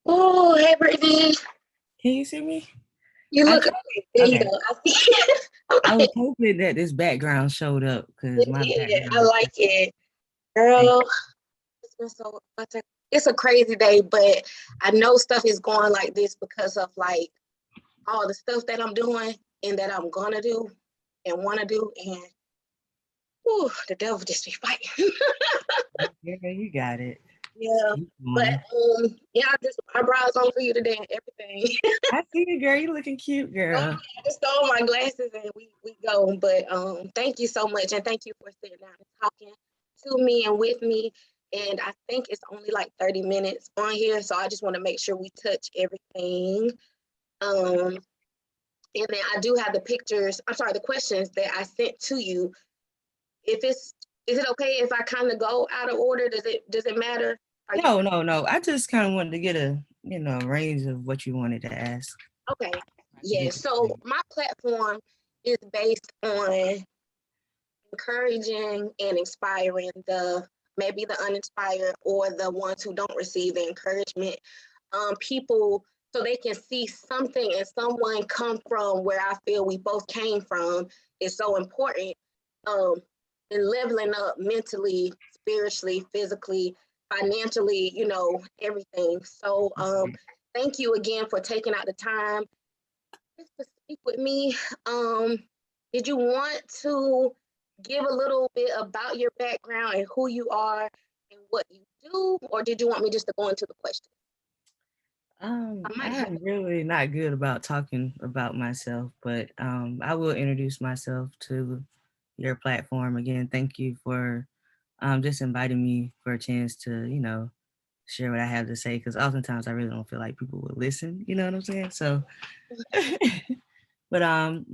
Oh, hey, Brittany. Can you see me? You I look just, okay. There you okay. go. I see it. I Okay, was hoping that this background showed up because it my did. I background. like it. Thank Girl, it's been it's a crazy day, but I know stuff is going like this because of like all the stuff that I'm doing and that I'm gonna do and wanna do. And whew, the devil just be fighting. you. Yeah, you got it. Just Yeah. keep But going. yeah, I just my brows on for you today and everything. I see you, girl. You looking cute, Oh, girl. yeah, I just stole my glasses and we go. But thank you so much and thank you for sitting down and talking to me and with me. And I think it's only like 30 minutes on here, so I just want to make sure we touch everything. Um, and then I do have the pictures. I'm sorry, the questions that I sent to you. If it's Is it okay if I kind of go out of order? Does it matter? Are you No. I just kind of wanted to get a range of what you wanted to ask. okay? Yeah. Get So you. my platform is based on encouraging and inspiring the maybe the uninspired or the ones who don't receive the encouragement, people, so they can see something and someone come from where I feel we both came from is so important, um, in leveling up mentally, spiritually, physically, financially, everything. So thank you again for taking out the time just to speak with me. Um, did you want to give a little bit about your background and who you are and what you do, or did you want me just to go into the question? I might have. I'm really not good about talking about myself, but I will introduce myself to your platform again. Thank you for just inviting me for a chance to, share what I have to say. Because oftentimes I really don't feel like people would listen. You know what I'm saying? So, but I'm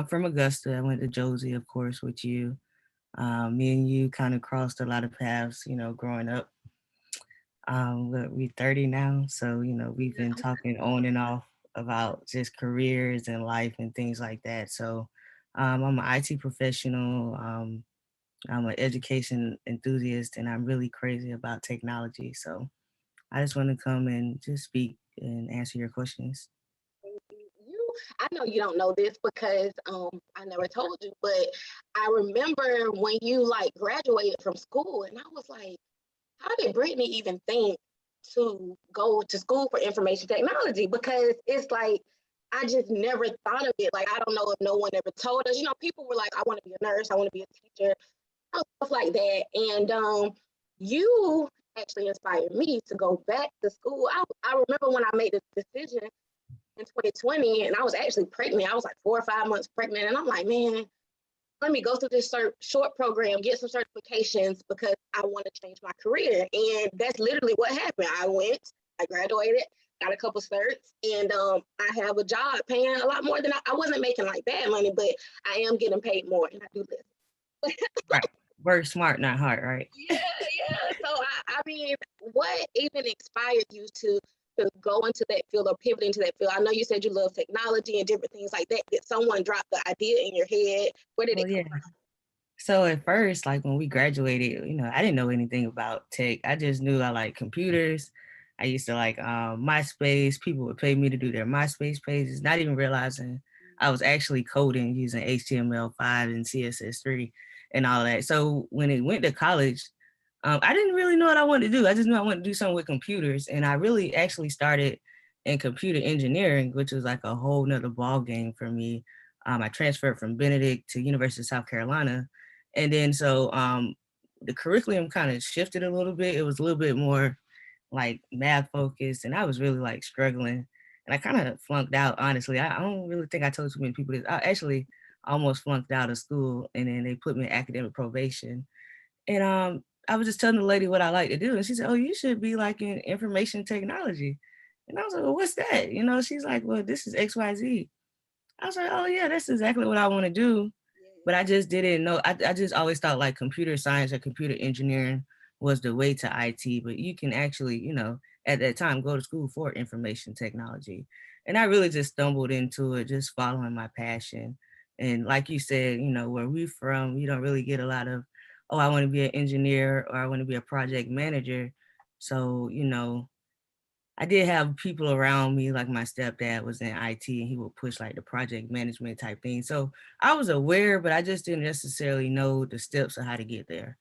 from Augusta. I went to Josie, of course, with you. Me and you kind of crossed a lot of paths, growing up. We're 30 now, so we've been talking on and off about just careers and life and things like that. So, I'm an IT professional. I'm an education enthusiast, and I'm really crazy about technology. So, I just want to come and just speak and answer your questions. I know you don't know this because I never told you, but I remember when you like graduated from school, and I was like, how did Brittany even think to go to school for information technology? Because it's like I just never thought of it. Like I don't know if no one ever told us. People were like, I want to be a nurse, I want to be a teacher, stuff like that. And you actually inspired me to go back to school. I remember when I made the decision in 2020, and I was actually pregnant. I was like 4 or 5 months pregnant, and I'm like, man, let me go through this short program, get some certifications because I want to change my career. And that's literally what happened. I graduated, got a couple certs, and I have a job paying a lot more than I wasn't making like bad money, but I am getting paid more, and I do this. Right. Work smart, not hard, right? Yeah, yeah. So I mean, what even inspired you to go into that field or pivot into that field? I know you said you love technology and different things like that. Did someone drop the idea in your head? Where did Well, it come yeah. So at first, like when we graduated, I didn't know anything about tech. I just knew I like computers. I used to like MySpace. People would pay me to do their MySpace pages, not even realizing I was actually coding using HTML5 and CSS3 and all that. So when it went to college, I didn't really know what I wanted to do. I just knew I wanted to do something with computers. And I really actually started in computer engineering, which was like a whole nother ball game for me. I transferred from Benedict to University of South Carolina, and then the curriculum kind of shifted a little bit. It was a little bit more like math focused, and I was really like struggling. And I kind of flunked out, honestly. I don't really think I told too many people this. I actually almost flunked out of school, and then they put me in academic probation. And I was just telling the lady what I like to do, and she said, "Oh, you should be like in information technology." And I was like, "Well, what's that?" She's like, "Well, this is XYZ." I was like, "Oh yeah, that's exactly what I want to do." But I just didn't know. I just always thought like computer science or computer engineering was the way to IT. But you can actually, at that time go to school for information technology. And I really just stumbled into it, just following my passion. And like you said, where we from, you don't really get a lot of, oh, I want to be an engineer or I want to be a project manager. So, I did have people around me, like my stepdad was in IT and he would push like the project management type thing. So I was aware, but I just didn't necessarily know the steps of how to get there.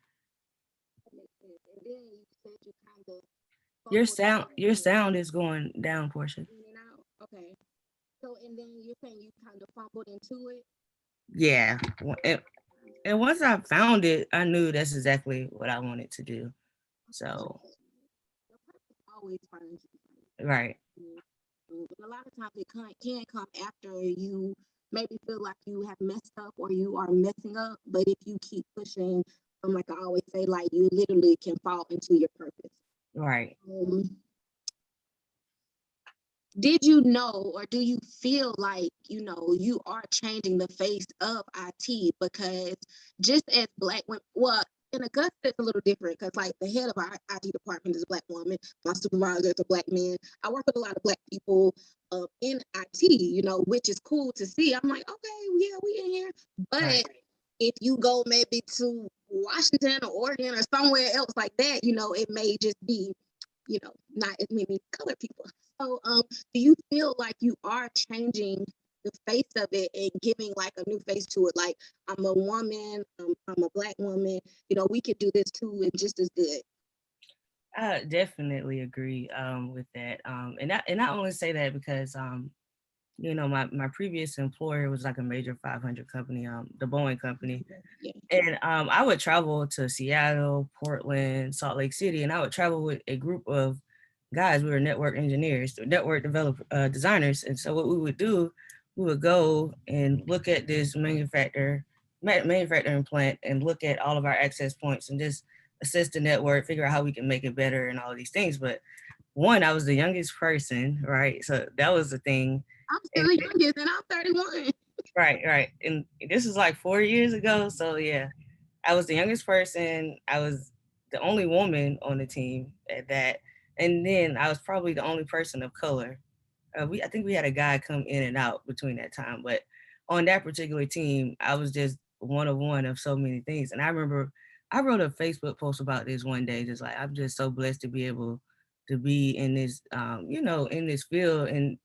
That makes sense. And then you said you kind of Your fumbled sound, your into it sound is going down, Portia. in and out. Okay. So, and then you're saying you kind of fumbled into it. Yeah. And once I found it, I knew that's exactly what I wanted to do. Okay. So, Your purpose always finds you. right, Mm, And a lot of times it can come after you maybe feel like you have messed up or you are messing up. But if you keep pushing, like I always say, like you literally can fall into your purpose. right. Um, did you know or do you feel like you are changing the face of IT? Because just as black women, well, in Augusta it's a little different because like the head of our IT department is a black woman, my supervisor is a black man. I work with a lot of black people in IT, which is cool to see. I'm like, okay, yeah, we in here. Right. But if you go maybe to Washington or Oregon or somewhere else like that, it may just be, not as many colored people. So, do you feel like you are changing the face of it and giving like a new face to it? Like, I'm a woman, I'm a black woman, we could do this too and just as good. I definitely agree with that. And I only say that because my previous employer was like a major 500 company, the Boeing company. Yeah. And I would travel to Seattle, Portland, Salt Lake City, and I would travel with a group of guys. We were network engineers, network developer, designers. And so what we would do, we would go and look at this manufacturing plant and look at all of our access points and just assess the network, figure out how we can make it better and all of these things. But one, I was the youngest person, right? So that was the thing. I'm still And the youngest and I'm 31. right, right. And this is like 4 years ago. So yeah, I was the youngest person. I was the only woman on the team at that. And then I was probably the only person of color. I think we had a guy come in and out between that time, but on that particular team, I was just one of one of so many things. And I remember I wrote a Facebook post about this one day, just like I'm just so blessed to be able to be in this, in this field and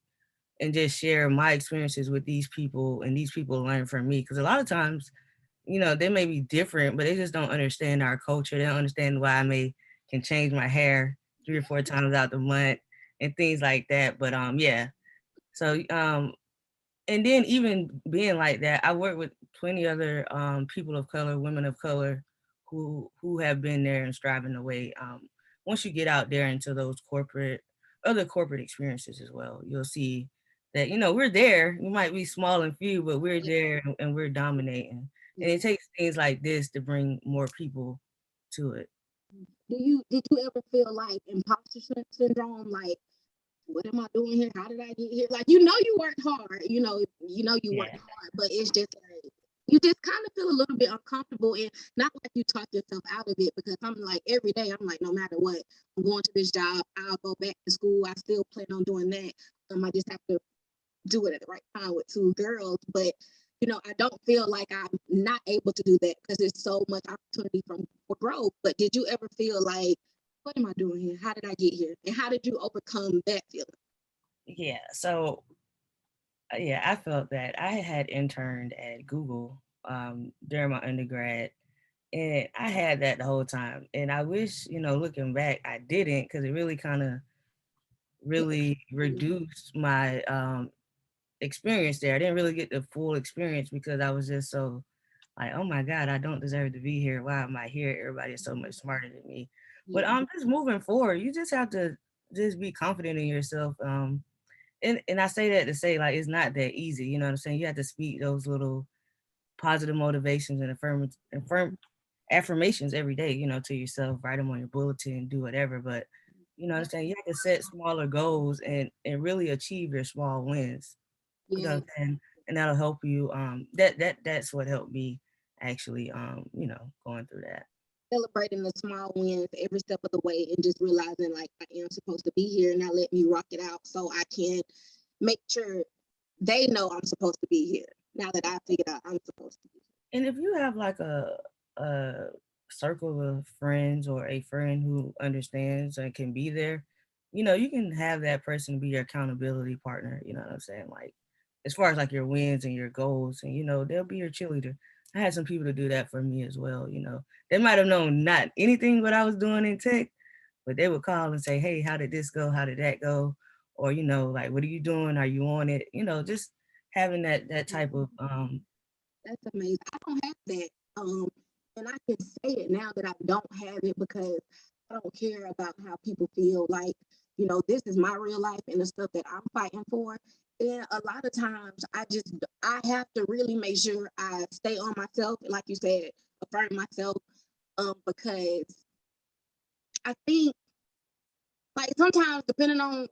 just share my experiences with these people and these people learn from me. Because a lot of times they may be different, but they just don't understand our culture. They don't understand why I may can change my hair 3 or 4 times out the month and things like that. But yeah. So and then even being like that, I work with plenty other people of color, women of color, who have been there and striving away. Once you get out there into those other corporate experiences as well, you'll see that we're there. We might be small and few, but we're there and we're dominating. And it takes things like this to bring more people to it. Did you ever feel like imposter syndrome? Like, what am I doing here? How did I get here? Like, you worked hard, you worked Yeah. hard, but it's just like you just kind of feel a little bit uncomfortable and not like you talk yourself out of it because I'm like every day I'm like no matter what I'm going to this job I'll go back to school I still plan on doing that I just have to do it at the right time with two girls but I don't feel like I'm not able to do that because there's so much opportunity for growth but did you ever feel like what am I doing here? How did I get here? And how did you overcome that feeling? Yeah. So yeah, I felt that. I had interned at Google during my undergrad, and I had that the whole time. And I wish, looking back, I didn't, because it really kind of really reduced my experience there. I didn't really get the full experience because I was just so like, oh my God, I don't deserve to be here. Why am I here? Everybody is so much smarter than me. But Yeah, just moving forward, you just have to just be confident in yourself. And I say that to say like it's not that easy. You know what I'm saying? You have to speak those little positive motivations and affirmations every day, to yourself, write them on your bulletin, do whatever. But you know what I'm saying? You have to set smaller goals and really achieve your small wins. You know what yeah. I'm saying? And that'll help you. That's what helped me actually going through that. Celebrating the small wins every step of the way and just realizing like I am supposed to be here. Now let me rock it out so I can make sure they know I'm supposed to be here. Now that I figured out I'm supposed to be And if you have like a circle of friends or a friend who understands and can be there, you can have that person be your accountability partner, you know what I'm saying? Like, as far as like your wins and your goals, and they'll be your cheerleader. I had some people to do that for me as well. They might have known not anything what I was doing in tech, but they would call and say, "Hey, how did this go? How did that go?" Or, like, "What are you doing? Are you on it?" Just having that type of That's amazing. I don't have that. Um, and I can say it now that I don't have it because I don't care about how people feel. Like, this is my real life and the stuff that I'm fighting for. And a lot of times I have to really make sure I stay on myself and, like you said, affirm myself. Because I think, like, sometimes depending on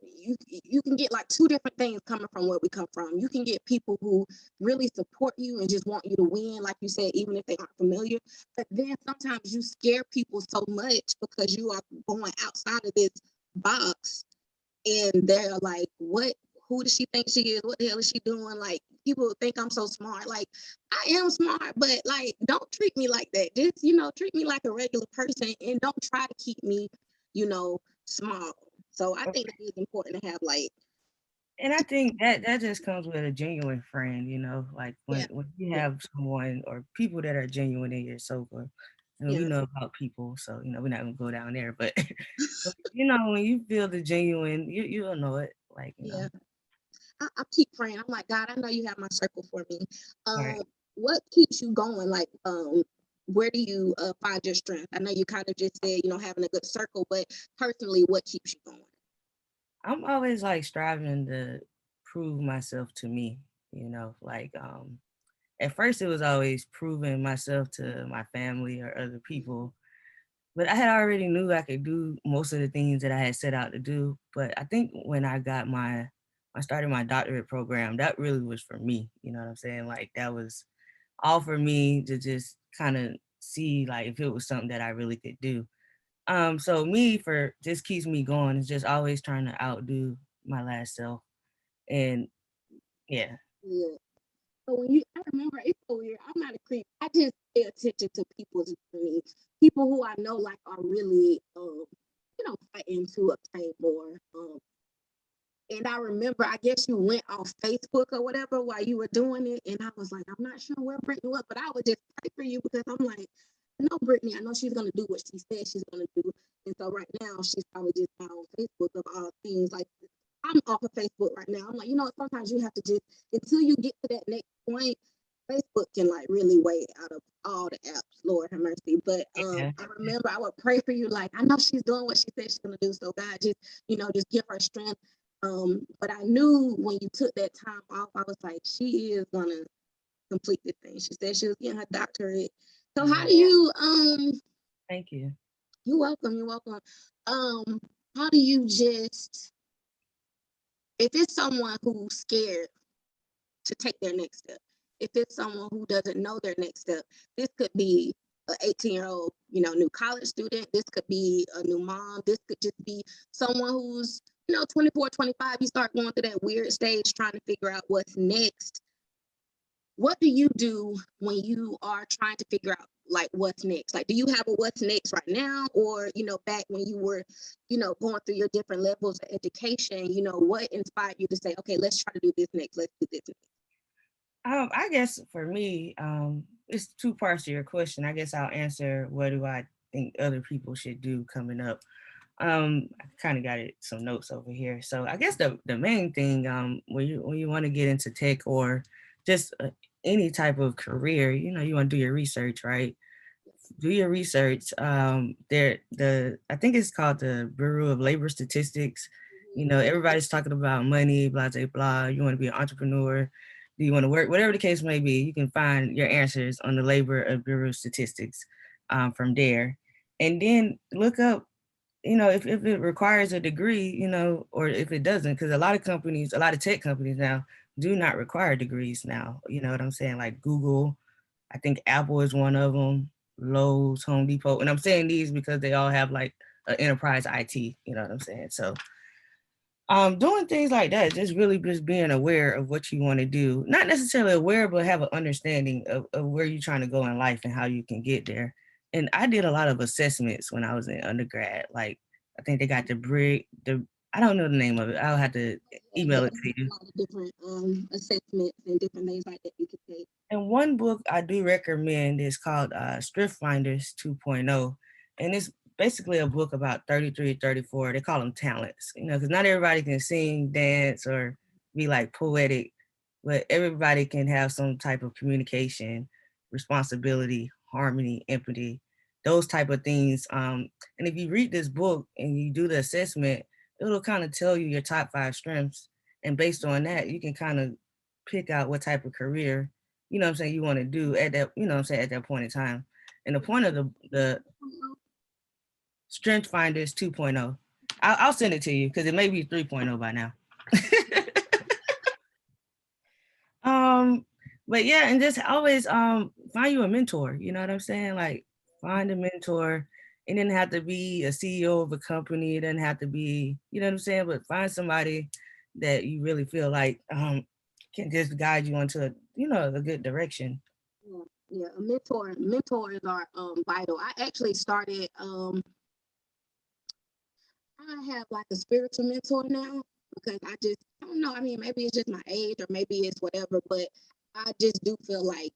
you can get like two different things coming from where we come from. You can get people who really support you and just want you to win, like you said, even if they aren't familiar. But then sometimes you scare people so much because you are going outside of this box, and they're like, what, who does she think she is? What the hell is she doing? Like, people think I'm so smart. Like, I am smart, but like, don't treat me like that. Just, treat me like a regular person, and don't try to keep me, small. So I think it is important to have, like, and I think that just comes with a genuine friend. Like yeah, when you yeah, have someone or people that are genuine in your circle. And we yeah, know about people, so we're not gonna go down there. But, but when you feel the genuine, you'll know it. Like, yeah. I keep praying. I'm like, God, I know you have my circle for me. right. What keeps you going? Like, where do you find your strength? I know you kind of just said, having a good circle, but personally, what keeps you going? I'm always like striving to prove myself to me, like at first it was always proving myself to my family or other people. But I had already knew I could do most of the things that I had set out to do. But I think when I started my doctorate program, that really was for me. You know what I'm saying? Like that was all for me to just kind of see like if it was something that I really could do. So me for just keeps me going is just always trying to outdo my last self. And yeah. Yeah. So I remember it's so weird. I'm not a creep. I just pay attention to people's journey. People who I know like are really, fighting to obtain more. And I remember, I guess you went off Facebook or whatever while you were doing it. And I was like, I'm not sure where Brittany was, but I would just pray for you because I'm like, I know Brittany. I know she's going to do what she said she's going to do. And so right now, she's probably just not on Facebook of all things. Like, I'm off of Facebook right now. I'm like, sometimes you have to just, until you get to that next point, Facebook can like really weigh out of all the apps. Lord have mercy. But Yeah. I remember I would pray for you, like, I know she's doing what she said she's gonna do. So God, just give her strength. But I knew when you took that time off, I was like, she is gonna complete this thing. She said she was getting her doctorate. So how Yeah. do you Thank you. you're welcome, you're welcome. Um, how do you just, if it's someone who's scared to take their next step. If it's someone who doesn't know their next step, this could be an 18-year-old, new college student. This could be a new mom. This could just be someone who's, 24, 25. You start going through that weird stage trying to figure out what's next. What do you do when you are trying to figure out like what's next? Like, do you have a what's next right now? Or, back when you were, going through your different levels of education, what inspired you to say, okay, let's try to do this next. Let's do this next. I guess for me, it's two parts to your question. I guess I'll answer what do I think other people should do coming up. I kind of got some notes over here. So I guess the main thing, when you want to get into tech or just any type of career, you want to do your research, right? Do your research. I think it's called the Bureau of Labor Statistics. Everybody's talking about money, blah blah blah. You want to be an entrepreneur. Do you want to work? Whatever the case may be, you can find your answers on the Labor of Bureau of Statistics from there, and then look up. If it requires a degree, or if it doesn't, because a lot of tech companies now do not require degrees now. You know what I'm saying? Like Google, I think Apple is one of them, Lowe's, Home Depot. And I'm saying these because they all have like an enterprise IT, you know what I'm saying? So doing things like that, just really just being aware of what you want to do. Not necessarily aware, but have an understanding of where you're trying to go in life and how you can get there. And I did a lot of assessments when I was in undergrad. Like I think they got the I don't know the name of it. I'll have to Yeah, email but it they to have you. a lot of different assessments and different things like that you can take. And one book I do recommend is called Strength Finders 2.0. And it's basically a book about 33, 34. They call them talents, because not everybody can sing, dance, or be like poetic, but everybody can have some type of communication, responsibility, harmony, empathy, those type of things. And if you read this book and you do the assessment, it'll kind of tell you your top 5 strengths. And based on that, you can kind of pick out what type of career what I'm saying, you want to do at that, what I'm saying, at that point in time. And the point of the Strength Finders 2.0, I'll send it to you because it may be 3.0 by now. um, but yeah, and just always find you a mentor. You know what I'm saying? Like find a mentor. It didn't have to be a CEO of a company. It doesn't have to be, you know what I'm saying? But find somebody that you really feel like can just guide you into a good direction. Yeah, yeah, a mentor. Mentors are vital. I actually started I have like a spiritual mentor now because I don't know. I mean, maybe it's just my age or maybe it's whatever, but I just do feel like,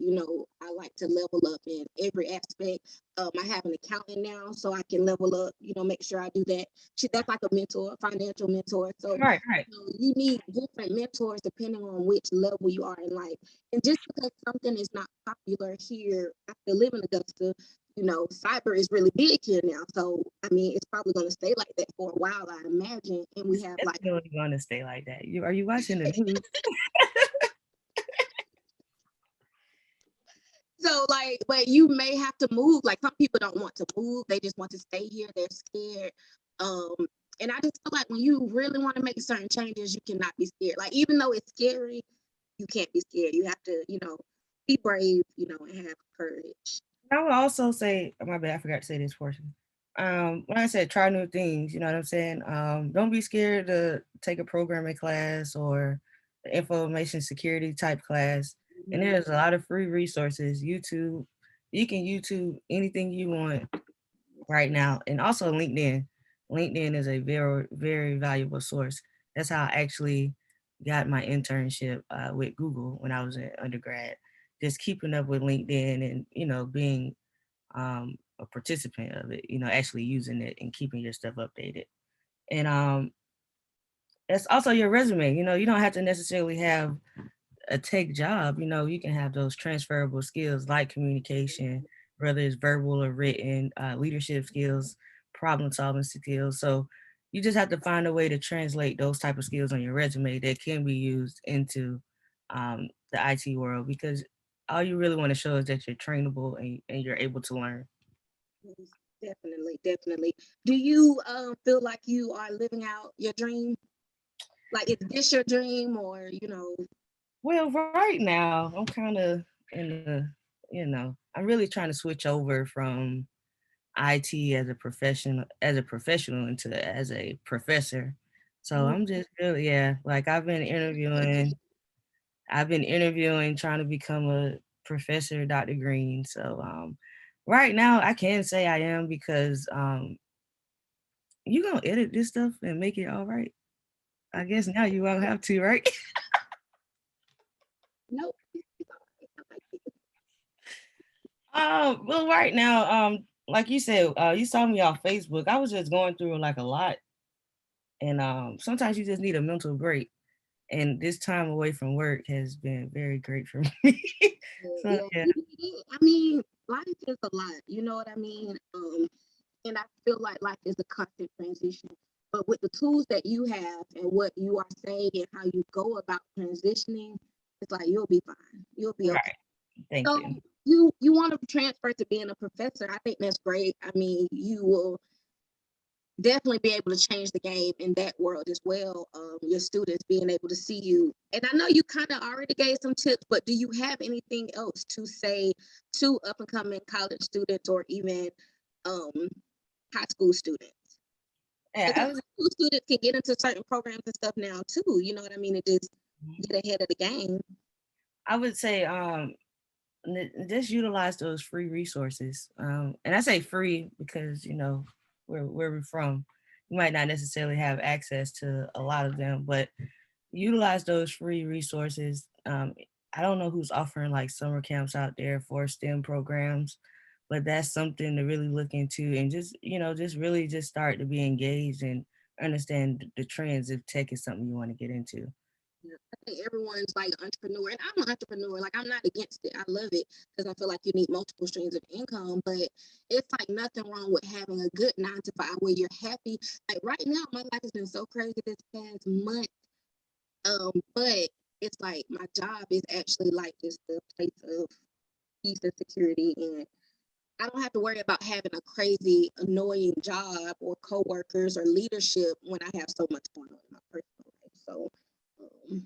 I like to level up in every aspect. I have an accountant now, so I can level up, make sure I do that. That's like a mentor, a financial mentor. So, Right, right. you need different mentors depending on which level you are in life. And just because something is not popular here, I still live in Augusta, cyber is really big here now. So, I mean, it's probably going to stay like that for a while, I imagine. And we It's have like, definitely gonna stay like that. Are you watching the news? so like, but you may have to move. Like, some people don't want to move, they just want to stay here, they're scared. Um, and I just feel like when you really want to make certain changes, you cannot be scared. Like, even though it's scary, you can't be scared. You have to, be brave, and have courage. I would also say, oh, my bad, I forgot to say this portion. When I said try new things, you know what I'm saying? Don't be scared to take a programming class or information security type class. And Mhm. there's a lot of free resources. YouTube, you can YouTube anything you want right now. And also LinkedIn. LinkedIn is a very, very valuable source. That's how I actually got my internship with Google when I was in undergrad. Just keeping up with LinkedIn and, being a participant of it, actually using it and keeping your stuff updated. And that's also your resume. You don't have to necessarily have a tech job. You can have those transferable skills like communication, whether it's verbal or written, leadership skills, problem solving skills. So you just have to find a way to translate those type of skills on your resume that can be used into the IT world, because all you really want to show is that you're trainable and you're able to learn. Yes, definitely, definitely. Do you feel like you are living out your dream? Like, is this your dream, or Well, right now I'm kind of in I'm really trying to switch over from IT as a professional into as a professor. So Mhm. I'm just really, yeah, like I've been interviewing trying to become a professor, Dr. Greene. So right now I can say I am, because you gonna edit this stuff and make it all right. I guess now you won't have to, right? Nope. It's all right. I like it. Well, right now, like you said, you saw me on Facebook. I was just going through like a lot, and sometimes you just need a mental break. And this time away from work has been very great for me. So Yeah, yeah, I mean, life is a lot. You know what I mean? And I feel like life is a constant transition. But with the tools that you have and what you are saying and how you go about transitioning, it's like you'll be fine. You'll be okay. right. Thank So you. you want to transfer to being a professor. I think that's great. I mean, you will definitely be able to change the game in that world as well. Your students being able to see you. And I know you kind of already gave some tips, but do you have anything else to say to up and coming college students or even um, high school students? Yeah, Because high school students can get into certain programs and stuff now too. You know what I mean? And just get ahead of the game. I would say just utilize those free resources. And I say free because where we're from. you might not necessarily have access to a lot of them, but utilize those free resources. I don't know who's offering like summer camps out there for STEM programs, but that's something to really look into and just, just really just start to be engaged and understand the trends if tech is something you want to get into. Yeah, I think everyone's like an entrepreneur, and I'm an entrepreneur. Like I'm not against it. I love it because I feel like you need multiple streams of income. But it's like nothing wrong with having a good 9 to 5 where you're happy. Like right now, my life has been so crazy this past month. But it's like my job is actually like just the place of peace and security, and I don't have to worry about having a crazy, annoying job or coworkers or leadership when I have so much going on in my personal life. So um,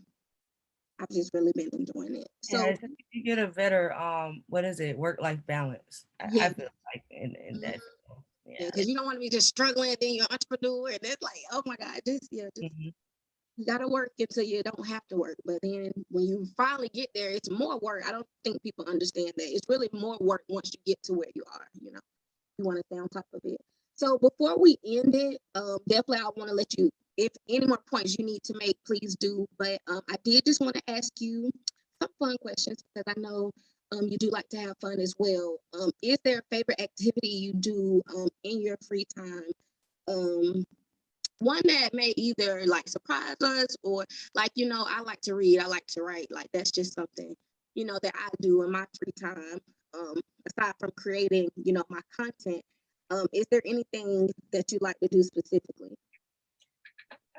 I've just really been enjoying it. Yeah, So you get a better what is it, work-life balance. I yeah, feel like in mhm, that field. yeah, Yeah. because you don't want to be just struggling, then you're an entrepreneur, and it's like, oh my God, just Mhm. you gotta work until you don't have to work. But then when you finally get there, it's more work. I don't think people understand that. It's really more work once you get to where you are, you want to stay on top of it. So before we end it, definitely I want to let you, if any more points you need to make, please do. But I did just want to ask you some fun questions because I know you do like to have fun as well. Is there a favorite activity you do in your free time? Um, One that may either like surprise us or like, I like to read, I like to write. Like that's just something, that I do in my free time. Aside from creating, my content. Is there anything that you like to do specifically?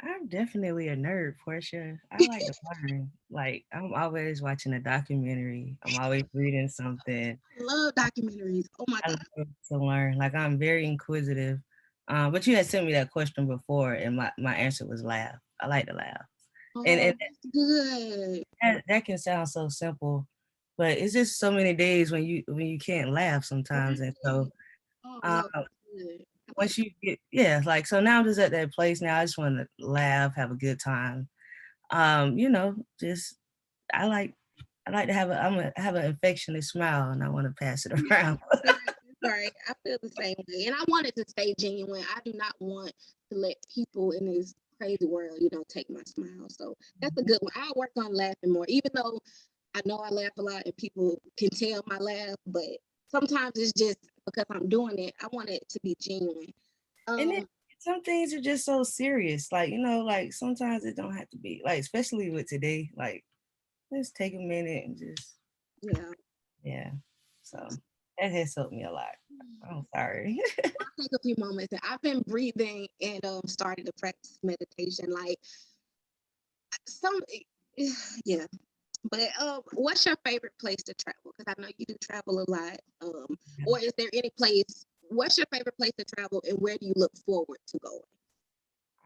I'm definitely a nerd, Portia. I like to learn. Like I'm always watching a documentary. I'm always reading something. I love documentaries. Oh my I God. love to learn. Like I'm very inquisitive. But you had sent me that question before, and my answer was laugh. I like to laugh, and Oh, that's good. that can sound so simple, but it's just so many days when you can't laugh sometimes, and so Right. Oh uh, no, that's good. once you get like so now I'm just at that place now. I just want to laugh, have a good time. Just I like I like to have I have an affectionate smile, and I want to pass it around. Right, that's right. I feel the same way. And I wanted to stay genuine. I do not want to let people in this crazy world, take my smile. So that's a good one. I work on laughing more, even though I know I laugh a lot and people can tell my laugh, but sometimes it's just because I'm doing it. I want it to be genuine. And then Um, some things are just so serious, like like sometimes it don't have to be like, especially with today. Like let's take a minute and just yeah. yeah. So that has helped me a lot. I'm sorry. I'll take a few moments. And I've been breathing and started to practice meditation. Like some, yeah. But what's your favorite place to travel? Because I know you do travel a lot. Or is there any place? What's your favorite place to travel, and where do you look forward to going?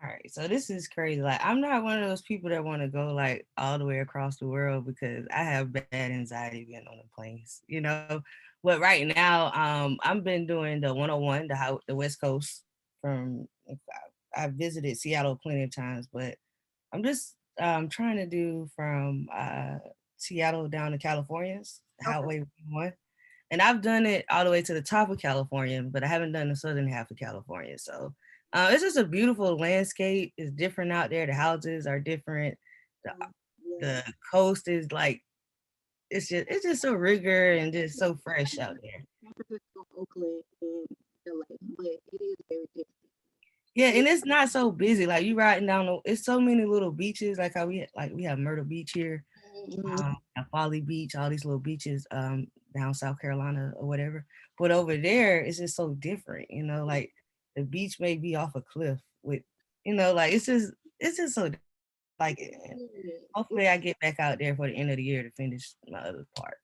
All right, so this is crazy. Like, I'm not one of those people that want to go like all the way across the world because I have bad anxiety being on the planes, you know. But right now, I've been doing the 101, the West Coast. From I visited Seattle plenty of times, but I'm just trying to do from Seattle down to California, Okay. Highway 1. And I've done it all the way to the top of California, but I haven't done the southern half of California. So it's just a beautiful landscape. It's different out there. The houses are different. The, Yeah. the coast is like it's just so rigor and just so fresh out there. San Francisco, Oakland, and LA, but it is very different. Yeah, and it's not so busy. Like you riding down, it's so many little beaches. Like how we have Myrtle Beach here, Mhm. Folly Beach, all these little beaches down South Carolina or whatever. But over there, it's just so different. Like the beach may be off a cliff with, like it's just so like it. And hopefully, I get back out there for the end of the year to finish my other part.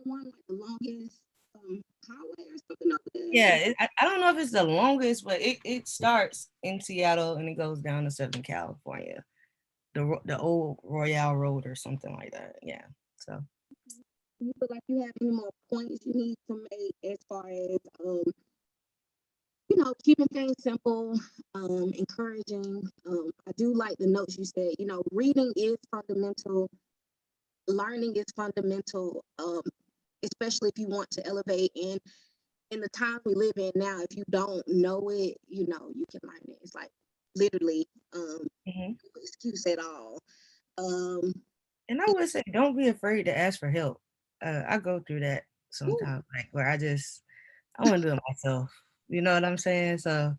One like the longest highway or something over there. Yeah, I don't know if it's the longest, but it starts in Seattle and it goes down to Southern California, the old Royale Road or something like that. Yeah. So Do you feel like you have any more points you need to make as far as keeping things simple, encouraging. I do like the notes you said. Reading is fundamental, learning is fundamental, especially if you want to elevate. And in the time we live in now, if you don't know it, you know, you can learn it. It's like literally Hmm. no excuse at all. Um And I would say, don't be afraid to ask for help. I go through that Ooh, sometimes, like where I want to do it myself. You know what I'm saying? So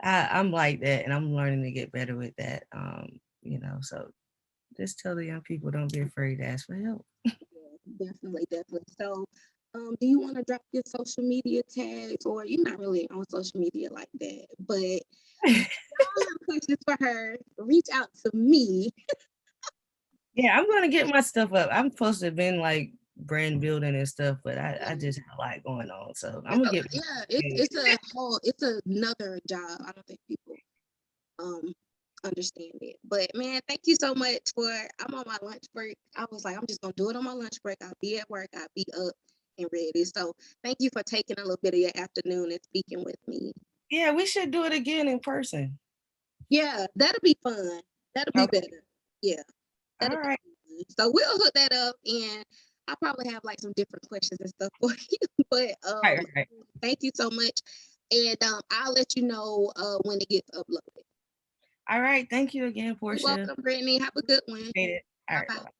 I'm like that, and I'm learning to get better with that. You know, so just tell the young people, don't be afraid to ask for help. yeah, definitely, definitely. So do you want to drop your social media tags, or you're not really on social media like that, but y'all have questions for her, reach out to me. Yeah, I'm gonna get my stuff up. I'm supposed to have been like brand building and stuff, but I Yeah, just have a lot going on, so I'm it's gonna a, get. yeah, it's a whole, it's another job. I don't think people um understand it. But man, thank you so much for I'm on my lunch break. I was like, I'm just gonna do it on my lunch break. I'll be at work, I'll be up and ready. So thank you for taking a little bit of your afternoon and speaking with me. Yeah, we should do it again in person. Yeah, that'll be fun. That'll be Okay. better. Yeah, that'll All be right. fun. So we'll hook that up, and I'll probably have like some different questions and stuff for you. But Right. Right. thank you so much. And I'll let you know when it gets uploaded. All right. Thank you again, You're Portia. welcome, Brittany. Have a good one. Appreciate it. All Bye right. bye. Bye.